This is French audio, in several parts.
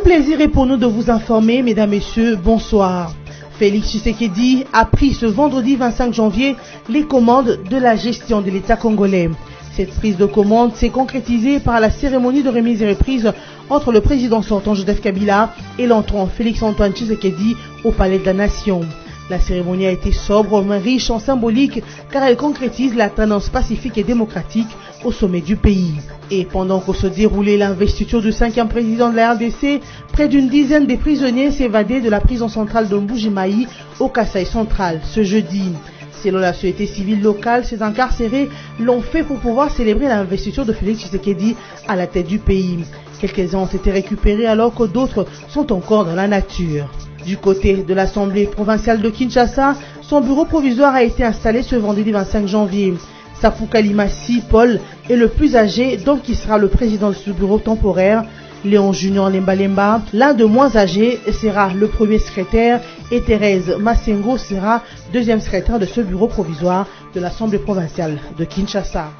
Un plaisir est pour nous de vous informer, mesdames, messieurs, bonsoir. Félix Tshisekedi a pris ce vendredi 25 janvier les commandes de la gestion de l'État congolais. Cette prise de commande s'est concrétisée par la cérémonie de remise et reprise entre le président sortant Joseph Kabila et l'entrant Félix-Antoine Tshisekedi au Palais de la Nation. La cérémonie a été sobre mais riche en symbolique car elle concrétise la tendance pacifique et démocratique au sommet du pays. Et pendant que se déroulait l'investiture du 5e président de la RDC, près d'une dizaine de prisonniers s'évadaient de la prison centrale de Mbujimayi au Kasaï central ce jeudi. Selon la société civile locale, ces incarcérés l'ont fait pour pouvoir célébrer l'investiture de Félix Tshisekedi à la tête du pays. Quelques-uns ont été récupérés alors que d'autres sont encore dans la nature. Du côté de l'Assemblée provinciale de Kinshasa, son bureau provisoire a été installé ce vendredi 25 janvier. Sapou Kalimassi Paul est le plus âgé, donc il sera le président de ce bureau temporaire. Léon Junior Lemba, l'un de moins âgé, sera le premier secrétaire et Thérèse Massengo sera deuxième secrétaire de ce bureau provisoire de l'Assemblée provinciale de Kinshasa.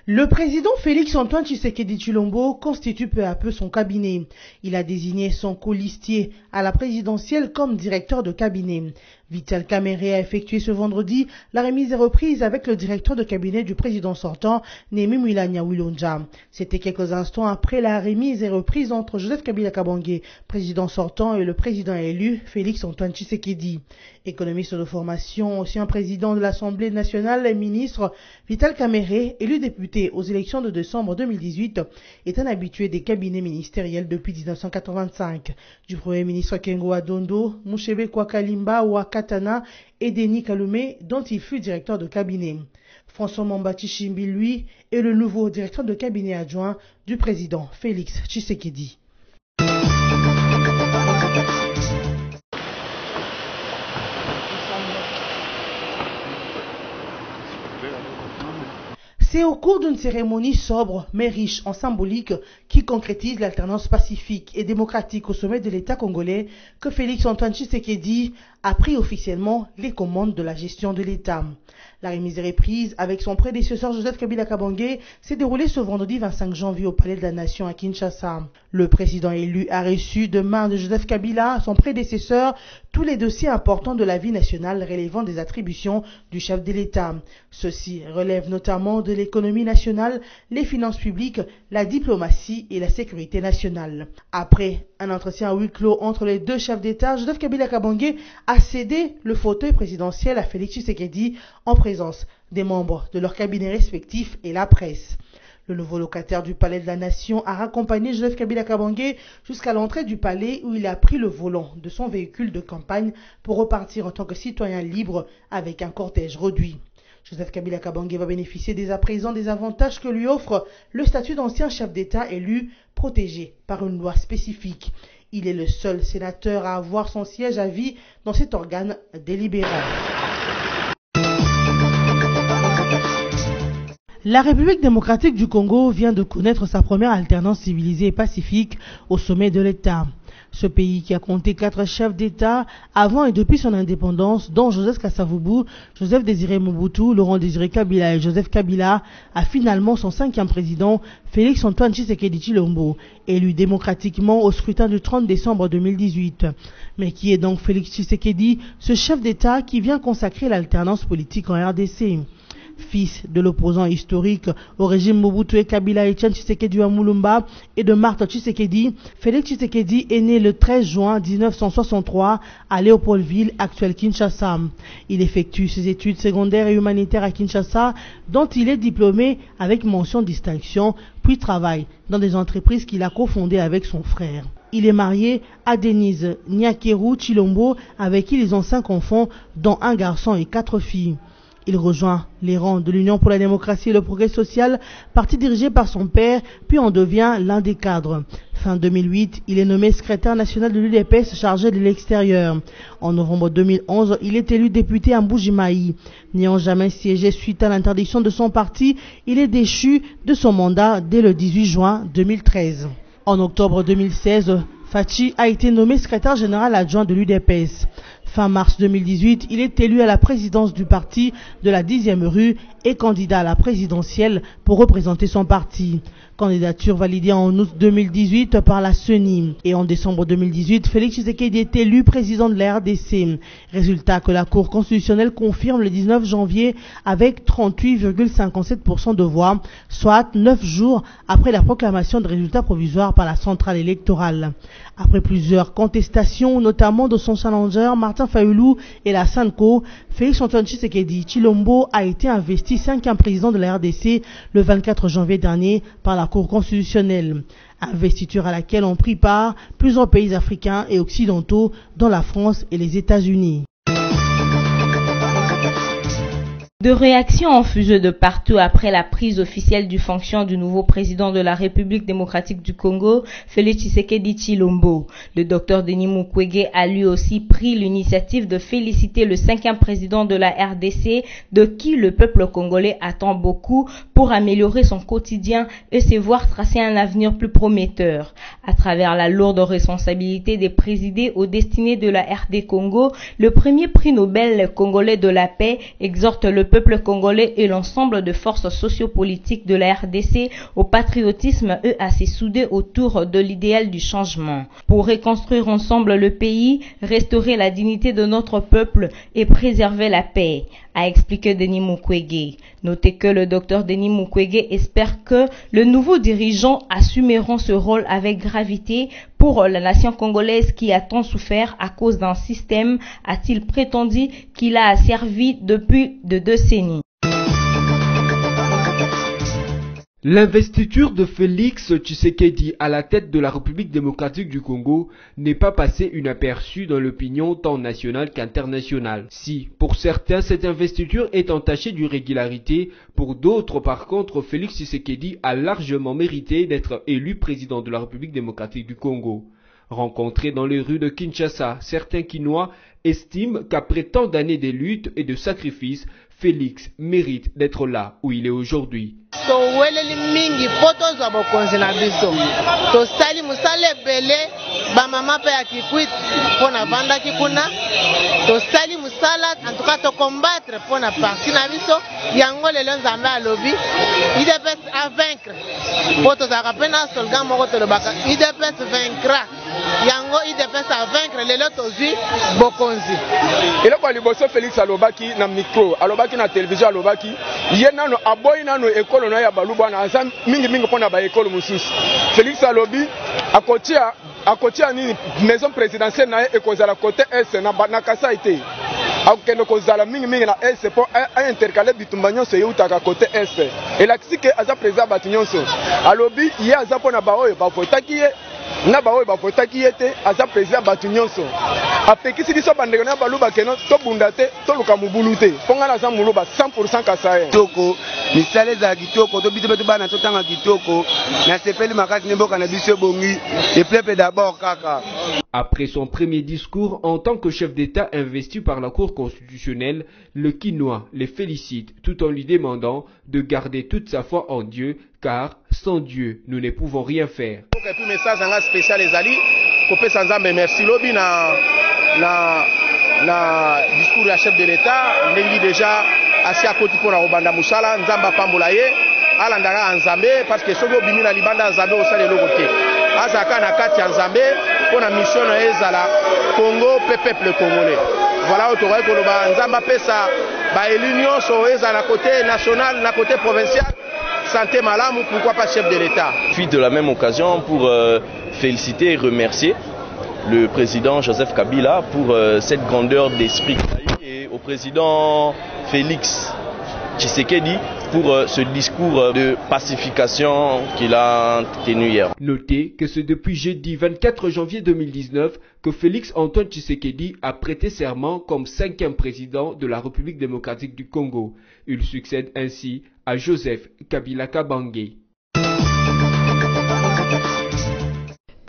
Le président Félix-Antoine Tshisekedi Tshilombo constitue peu à peu son cabinet. Il a désigné son colistier à la présidentielle comme directeur de cabinet. Vital Kamerhe a effectué ce vendredi la remise et reprise avec le directeur de cabinet du président sortant, Némi Mwilanya Wilonja. C'était quelques instants après la remise et reprise entre Joseph Kabila Kabange, président sortant, et le président élu, Félix-Antoine Tshisekedi. Économiste de formation, ancien président de l'Assemblée nationale et ministre, Vital Kamerhe, élu député aux élections de décembre 2018, est un habitué des cabinets ministériels depuis 1985. Du premier ministre Kengo Adondo, Mouchebe Kwakalimba Katana et Denis Kalume, dont il fut directeur de cabinet. François Mambati Chimbi, lui, est le nouveau directeur de cabinet adjoint du président Félix Tshisekedi. C'est au cours d'une cérémonie sobre mais riche en symbolique qui concrétise l'alternance pacifique et démocratique au sommet de l'État congolais que Félix-Antoine Tshisekedi a pris officiellement les commandes de la gestion de l'État. La remise et reprise avec son prédécesseur Joseph Kabila Kabange s'est déroulée ce vendredi 25 janvier au Palais de la Nation à Kinshasa. Le président élu a reçu de main de Joseph Kabila, son prédécesseur, tous les dossiers importants de la vie nationale relevant des attributions du chef de l'État. Ceux-ci relèvent notamment de l'économie nationale, les finances publiques, la diplomatie et la sécurité nationale. Après un entretien à huis clos entre les deux chefs d'État, Joseph Kabila Kabange a cédé le fauteuil présidentiel à Félix Tshisekedi en présence des membres de leurs cabinets respectifs et la presse. Le nouveau locataire du Palais de la Nation a raccompagné Joseph Kabila Kabange jusqu'à l'entrée du palais où il a pris le volant de son véhicule de campagne pour repartir en tant que citoyen libre avec un cortège réduit. Joseph Kabila Kabange va bénéficier dès à présent des avantages que lui offre le statut d'ancien chef d'État élu, protégé par une loi spécifique. Il est le seul sénateur à avoir son siège à vie dans cet organe délibérant. La République démocratique du Congo vient de connaître sa première alternance civilisée et pacifique au sommet de l'État. Ce pays qui a compté 4 chefs d'État avant et depuis son indépendance, dont Joseph Kasavubu, Joseph Désiré Mobutu, Laurent Désiré Kabila et Joseph Kabila, a finalement son 5e président, Félix-Antoine Tshisekedi Tshilombo, élu démocratiquement au scrutin du 30 décembre 2018. Mais qui est donc Félix Tshisekedi, ce chef d'État qui vient consacrer l'alternance politique en RDC? Fils de l'opposant historique au régime Mobutu et Kabila Etienne Tshisekedi Mulumba et de Martha Tshisekedi, Félix Tshisekedi est né le 13 juin 1963 à Léopoldville, actuelle Kinshasa. Il effectue ses études secondaires et humanitaires à Kinshasa, dont il est diplômé avec mention distinction, puis travaille dans des entreprises qu'il a cofondées avec son frère. Il est marié à Denise Nyakeru Tshilombo, avec qui ils ont 5 enfants, dont un garçon et 4 filles. Il rejoint les rangs de l'Union pour la démocratie et le progrès social, parti dirigé par son père, puis en devient l'un des cadres. Fin 2008, il est nommé secrétaire national de l'UDPS chargé de l'extérieur. En novembre 2011, il est élu député à Mbujimayi. N'ayant jamais siégé suite à l'interdiction de son parti, il est déchu de son mandat dès le 18 juin 2013. En octobre 2016, Fachi a été nommé secrétaire général adjoint de l'UDPS. Fin mars 2018, il est élu à la présidence du parti de la 10e rue et candidat à la présidentielle pour représenter son parti. Candidature validée en août 2018 par la CENI. Et en décembre 2018, Félix Tshisekedi est élu président de la RDC. Résultat que la Cour constitutionnelle confirme le 19 janvier avec 38,57% de voix, soit 9 jours après la proclamation de résultats provisoires par la centrale électorale. Après plusieurs contestations, notamment de son challenger Martin Fayulu et la Sanco, Félix Antoine Tshisekedi Tshilombo a été investi 5e président de la RDC le 24 janvier dernier par la Cour constitutionnelle. Investiture à laquelle ont pris part plusieurs pays africains et occidentaux, dont la France et les États-Unis. De réactions ont fusé de partout après la prise officielle du fonction du nouveau président de la République démocratique du Congo, Félix Tshisekedi Tshilombo. Le docteur Denis Mukwege a lui aussi pris l'initiative de féliciter le 5e président de la RDC, de qui le peuple congolais attend beaucoup pour améliorer son quotidien et se voir tracer un avenir plus prometteur. À travers la lourde responsabilité des présidés aux destinées de la RD Congo, le premier prix Nobel congolais de la paix exhorte le peuple congolais et l'ensemble de forces sociopolitiques de la RDC au patriotisme et à se souder autour de l'idéal du changement. Pour reconstruire ensemble le pays, restaurer la dignité de notre peuple et préserver la paix, a expliqué Denis Mukwege. Notez que le docteur Denis Mukwege espère que le nouveau dirigeant assumeront ce rôle avec gravité pour la nation congolaise qui a tant souffert à cause d'un système, a-t-il prétendu, qu'il a servi depuis de décennies. L'investiture de Félix Tshisekedi à la tête de la République démocratique du Congo n'est pas passée inaperçue dans l'opinion tant nationale qu'internationale. Si, pour certains, cette investiture est entachée d'irrégularité, pour d'autres, par contre, Félix Tshisekedi a largement mérité d'être élu président de la République démocratique du Congo. Rencontrés dans les rues de Kinshasa, certains Kinois estiment qu'après tant d'années de lutte et de sacrifices, Félix mérite d'être là où il est aujourd'hui. Toweleli mingi poto za bokonzi na biso tosali musale ebele bamama mpe ya kikwit mpo na vandaki kuna tosali musala antuka tokombattre mpo na parti na biso yango lelo nzambe alobi idps a vaincre mpo tozalaka mpe na slogan moko tolobaka idps vaincra yango idps a vaincre lelo tozwi bokonzi. eloko ya liboso Félix alobaki na micro alobaki na télévision alobaki ye nano aboyi nano ekolo na ya baluba na aza mingi pona ba ekolo mususu. Félix alobi akotia ni maison présidentielle na ekozala côté est na Kasai te akokende kozala mingi na est po intercaler bitumba nyonso yeutaka côté est elakisi ke aza président batu nyonso alobi ye aza pona baoyo bavotaki ye na baoyo bavotaki ye te aza président batu nyonso apekisi biso bandeko na baluba keno tobunda te toluka mobulu te mponga na aza moluba 100% Kasai toko misale za kitoko to biso beto bana totanga kitoko na sepeli makasi ne boka na biso bongi et peuple d'abord kaka. Après son premier discours en tant que chef d'État investi par la Cour constitutionnelle, le Kinois les félicite tout en lui demandant de garder toute sa foi en Dieu, car sans Dieu, nous ne pouvons rien faire. Et puis message spécial ezali kopesa nzambe merci lobi na discours ya chef de l'État ndengi déjà asi akoti mpona kobanda mosala nzambe apambola ye alandaka nzambe parce que soki obimi na libanda ya nzambe osala eloko te azalaka na kati ya nzambe mpona mission na ye ezala Congo mpe peuple congolais. Voilà oyo tokoki koloba nzambe apesa baélu nyonso ezala na côté national na côté provincial santé malamu, pourquoi pas chef de l'État. Puis de la même occasion pour féliciter et remercier le président Joseph Kabila pour cette grandeur d'esprit qu'il a eu et au président Félix Tshisekedi pour ce discours de pacification qu'il a tenu hier. Notez que c'est depuis jeudi 24 janvier 2019 que Félix Antoine Tshisekedi a prêté serment comme 5e président de la République démocratique du Congo. Il succède ainsi à Joseph Kabila Kabange.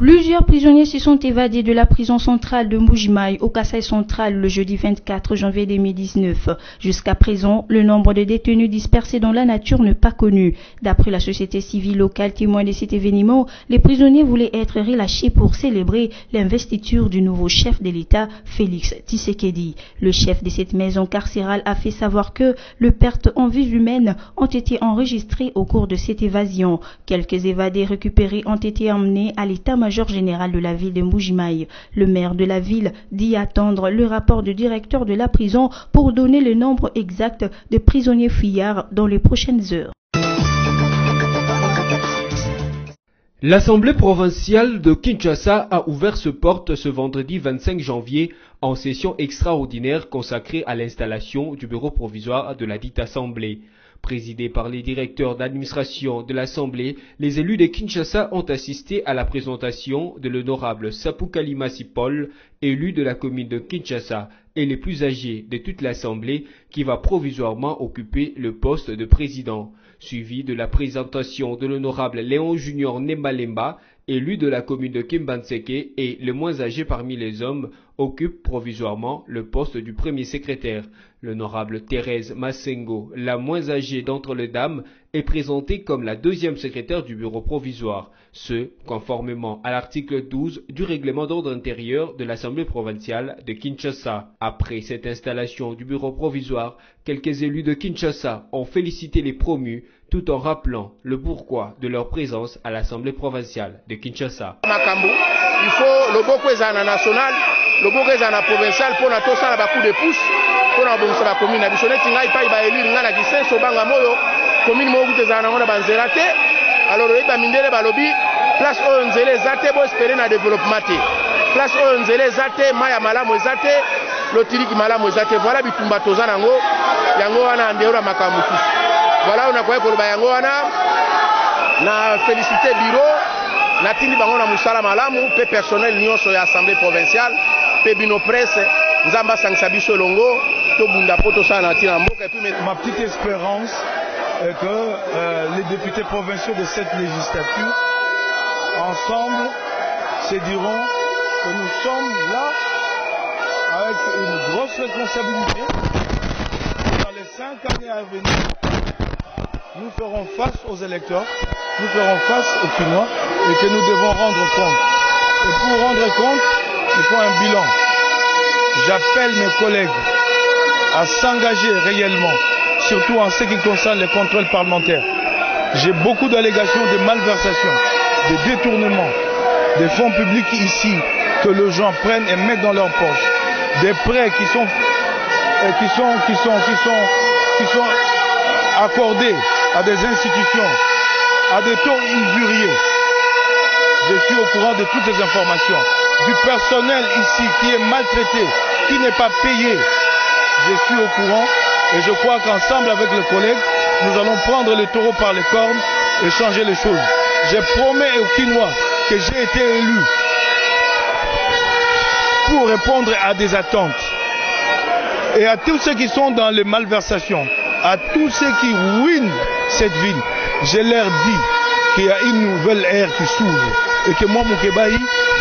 Plusieurs prisonniers se sont évadés de la prison centrale de Mbuji-Mayi au Kasaï central le jeudi 24 janvier 2019. Jusqu'à présent, le nombre de détenus dispersés dans la nature n'est pas connu. D'après la société civile locale témoin de cet événement, les prisonniers voulaient être relâchés pour célébrer l'investiture du nouveau chef de l'État, Félix Tshisekedi. Le chef de cette maison carcérale a fait savoir que les pertes en vies humaines ont été enregistrées au cours de cette évasion. Quelques évadés récupérés ont été emmenés à l'état-major général de la ville de Mbuji-Mayi. Le maire de la ville dit attendre le rapport du directeur de la prison pour donner le nombre exact de prisonniers fuyards dans les prochaines heures. L'Assemblée provinciale de Kinshasa a ouvert ses portes ce vendredi 25 janvier en session extraordinaire consacrée à l'installation du bureau provisoire de la dite Assemblée. Présidé par les directeurs d'administration de l'Assemblée, les élus de Kinshasa ont assisté à la présentation de l'honorable Sapou Kalimasi Paul, élu de la commune de Kinshasa et les plus âgés de toute l'Assemblée, qui va provisoirement occuper le poste de président, suivi de la présentation de l'honorable Léon Junior Nembalemba, élu de la commune de Kimbanseke et le moins âgé parmi les hommes, occupe provisoirement le poste du premier secrétaire. L'honorable Thérèse Massengo, la moins âgée d'entre les dames, est présentée comme la deuxième secrétaire du bureau provisoire, ce, conformément à l'article 12 du règlement d'ordre intérieur de l'Assemblée provinciale de Kinshasa. Après cette installation du bureau provisoire, quelques élus de Kinshasa ont félicité les promus, tout en rappelant le pourquoi de leur présence à l'Assemblée provinciale de Kinshasa. Il faut le beaucoup national, le beaucoup provincial pour la tosa la coup de pouce pour la bonne la commune. Abisonné tinga ipa iba élire ngana kise sobanga moyo commune mo kuteza na ngona banzerate. Alors iba mindele balobi place onzele zate bo espérer na développement te. Place onzele zate maya malamu zate lotiriki malamu zate. Voilà bitumba toza nango yango wana ndeora makamutu. Voilà on a quoi pour yango wana na féliciter bureau natindi bango na musala malamu pe personnel nyonso ya assemblée provinciale pe bino presse nzamba sangisa biso longo to bunda poto sana tina mboka. Et puis ma petite espérance est que les députés provinciaux de cette législature ensemble se diront que nous sommes là avec une grosse responsabilité. Dans les 5 années à venir, nous ferons face aux électeurs, nous ferons face aux Kinois et que nous devons rendre compte. Et pour rendre compte, il faut un bilan. J'appelle mes collègues à s'engager réellement, surtout en ce qui concerne les contrôles parlementaires. J'ai beaucoup d'allégations de malversations, de détournements, des fonds publics ici que les gens prennent et mettent dans leur poche, des prêts qui sont accordés à des institutions, à des taux usuriers. Je suis au courant de toutes ces informations. Du personnel ici qui est maltraité, qui n'est pas payé, je suis au courant et je crois qu'ensemble avec les collègues, nous allons prendre le taureau par les cornes et changer les choses. Je promets aux Kinois que j'ai été élu pour répondre à des attentes. Et à tous ceux qui sont dans les malversations, à tous ceux qui ruinent cette ville, je leur dis qu'il y a une nouvelle ère qui s'ouvre et que moi, Moukébaï,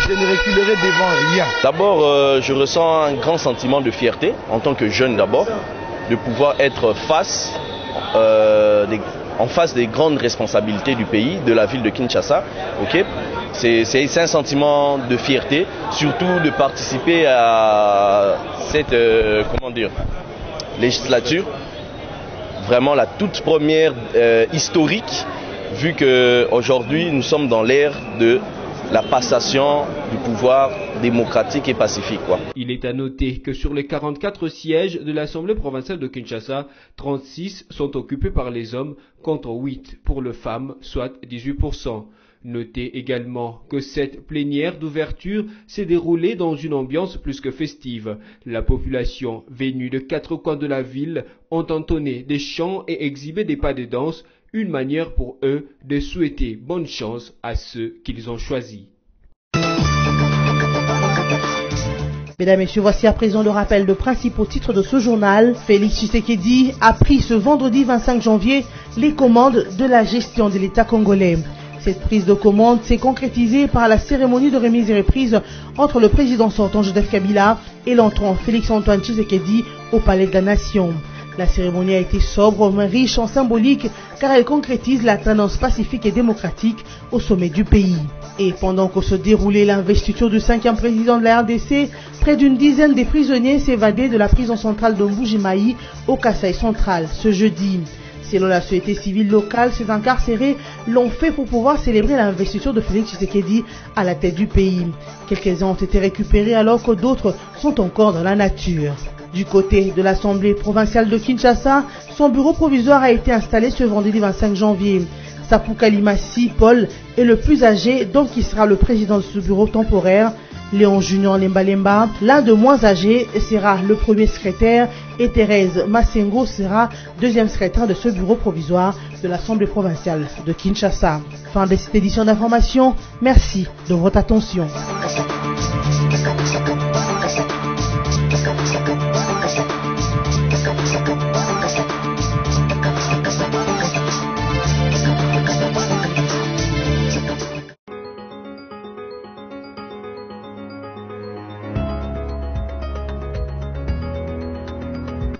je ne reculerai devant rien. D'abord, je ressens un grand sentiment de fierté, en tant que jeune d'abord, de pouvoir être en face des grandes responsabilités du pays, de la ville de Kinshasa. Okay? C'est un sentiment de fierté, surtout de participer à cette législature, vraiment la toute première historique, vu qu'aujourd'hui nous sommes dans l'ère de la passation du pouvoir démocratique et pacifique. Il est à noter que sur les 44 sièges de l'Assemblée provinciale de Kinshasa, 36 sont occupés par les hommes contre 8 pour les femmes, soit 18%. Notez également que cette plénière d'ouverture s'est déroulée dans une ambiance plus que festive. La population venue de 4 coins de la ville ont entonné des chants et exhibé des pas de danse, une manière pour eux de souhaiter bonne chance à ceux qu'ils ont choisis. Mesdames et messieurs, voici à présent le rappel de principaux titres de ce journal. Félix Tshisekedi a pris ce vendredi 25 janvier les commandes de la gestion de l'État congolais. Cette prise de commande s'est concrétisée par la cérémonie de remise et reprise entre le président sortant Joseph Kabila et l'entrant Félix-Antoine Tshisekedi au Palais de la Nation. La cérémonie a été sobre mais riche en symbolique car elle concrétise la tendance pacifique et démocratique au sommet du pays. Et pendant que se déroulait l'investiture du 5e président de la RDC, près d'une dizaine de prisonniers s'évadaient de la prison centrale de Mbuji-Mayi au Kasaï central ce jeudi. Selon la société civile locale, ces incarcérés l'ont fait pour pouvoir célébrer l'investiture de Félix Tshisekedi à la tête du pays. Quelques-uns ont été récupérés alors que d'autres sont encore dans la nature. Du côté de l'Assemblée provinciale de Kinshasa, son bureau provisoire a été installé ce vendredi 25 janvier. Sapou Kalimasi Paul est le plus âgé, donc il sera le président de ce bureau temporaire. Léon Junior Lemba, l'un de moins âgé, sera le premier secrétaire et Thérèse Massengo sera deuxième secrétaire de ce bureau provisoire de l'Assemblée provinciale de Kinshasa. Fin de cette édition d'information. Merci de votre attention.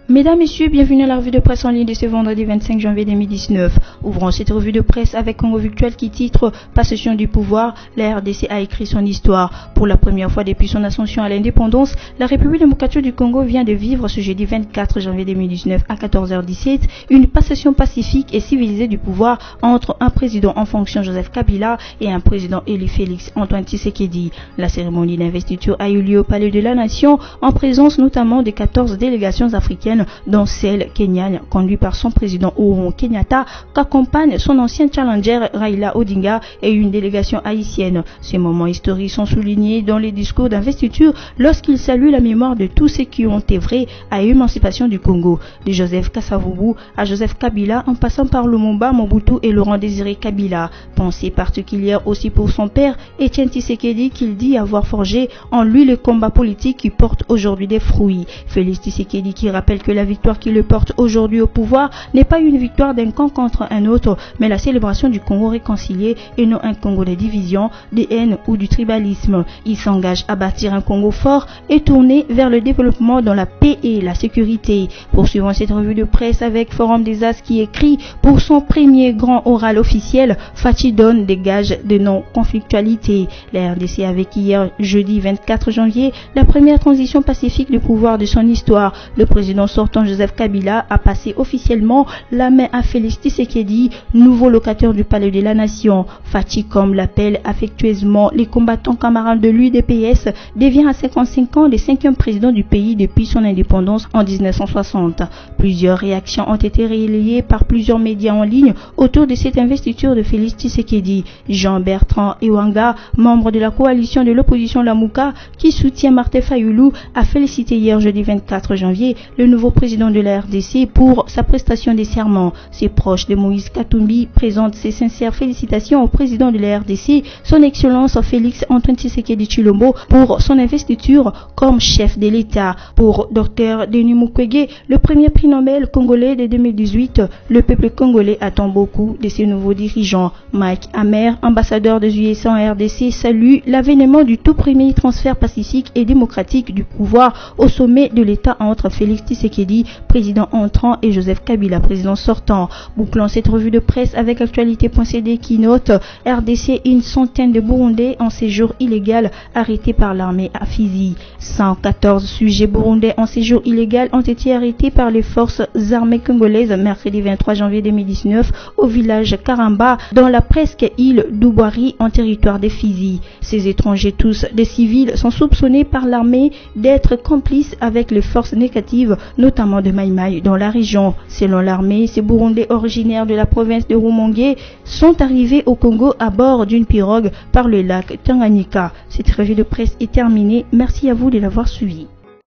Mesdames, Messieurs, bienvenue à la revue de presse en ligne de ce vendredi 25 janvier 2019. Ouvrons cette revue de presse avec Congo Virtuel qui titre « Passation du pouvoir, la RDC a écrit son histoire ». Pour la première fois depuis son ascension à l'indépendance, la République démocratique du Congo vient de vivre ce jeudi 24 janvier 2019 à 14h17 une passation pacifique et civilisée du pouvoir entre un président en fonction Joseph Kabila et un président élu Félix-Antoine Tshisekedi. La cérémonie d'investiture a eu lieu au Palais de la Nation en présence notamment des 14 délégations africaines dont celle kenyane conduite par son président Uhuru Kenyatta qu'accompagne son ancien challenger Raila Odinga et une délégation haïtienne. Ces moments historiques sont soulignés dans les discours d'investiture lorsqu'il salue la mémoire de tous ceux qui ont œuvré à l'émancipation du Congo, de Joseph Kasavubu à Joseph Kabila en passant par Lumumba, Mobutu et Laurent Désiré Kabila. Pensée particulière aussi pour son père Etienne Tshisekedi qu'il dit avoir forgé en lui le combat politique qui porte aujourd'hui des fruits. Félix Tshisekedi qui rappelle que la victoire qui le porte aujourd'hui au pouvoir n'est pas une victoire d'un camp contre un autre, mais la célébration du Congo réconcilié et non un Congo de division, de haine ou du tribalisme. Il s'engage à bâtir un Congo fort et tourné vers le développement dans la paix et la sécurité. Poursuivons cette revue de presse avec Forum des As qui écrit pour son premier grand oral officiel, Fachi donne des gages de non-conflictualité. La RDC avec hier, jeudi 24 janvier, la première transition pacifique du pouvoir de son histoire. Le président sortant Joseph Kabila a passé officiellement la main à Félix Tshisekedi, nouveau locataire du Palais de la Nation. Fachi, comme l'appellent affectueusement les combattants camarades de l'UDPS, devient à 55 ans le 5e président du pays depuis son indépendance en 1960. Plusieurs réactions ont été relayées par plusieurs médias en ligne autour de cette investiture de Félix Tshisekedi. Jean-Bertrand Ewanga, membre de la coalition de l'opposition Lamuka, qui soutient Martin Fayulu, a félicité hier jeudi 24 janvier le nouveau président de la RDC pour sa prestation des serments. Ses proches de Moïse Katumbi présentent ses sincères félicitations au président de la RDC, son excellence Félix-Antoine Tshisekedi Tshilombo, pour son investiture comme chef de l'État. Pour Dr Denis Mukwege, le premier prix Nobel congolais de 2018, le peuple congolais attend beaucoup de ses nouveaux dirigeants. Mike Hammer, ambassadeur des USA en RDC, salue l'avènement du tout premier transfert pacifique et démocratique du pouvoir au sommet de l'État entre Félix Tshisekedi, président entrant, et Joseph Kabila, président sortant. Bouclons cette revue de presse avec actualité.cd qui note RDC, une centaine de Burundais en séjour illégal arrêtés par l'armée à Fizi. 114 sujets burundais en séjour illégal ont été arrêtés par les forces armées congolaises mercredi 23 janvier 2019 au village Karamba dans la presque île d'Ubwari en territoire des Fizi. Ces étrangers, tous des civils, sont soupçonnés par l'armée d'être complices avec les forces négatives, notamment de Maïmaï dans la région. Selon l'armée, ces Burundais originaires de la province de Rumongue sont arrivés au Congo à bord d'une pirogue par le lac Tanganyika. Cette revue de presse est terminée. Merci à vous de l'avoir suivi.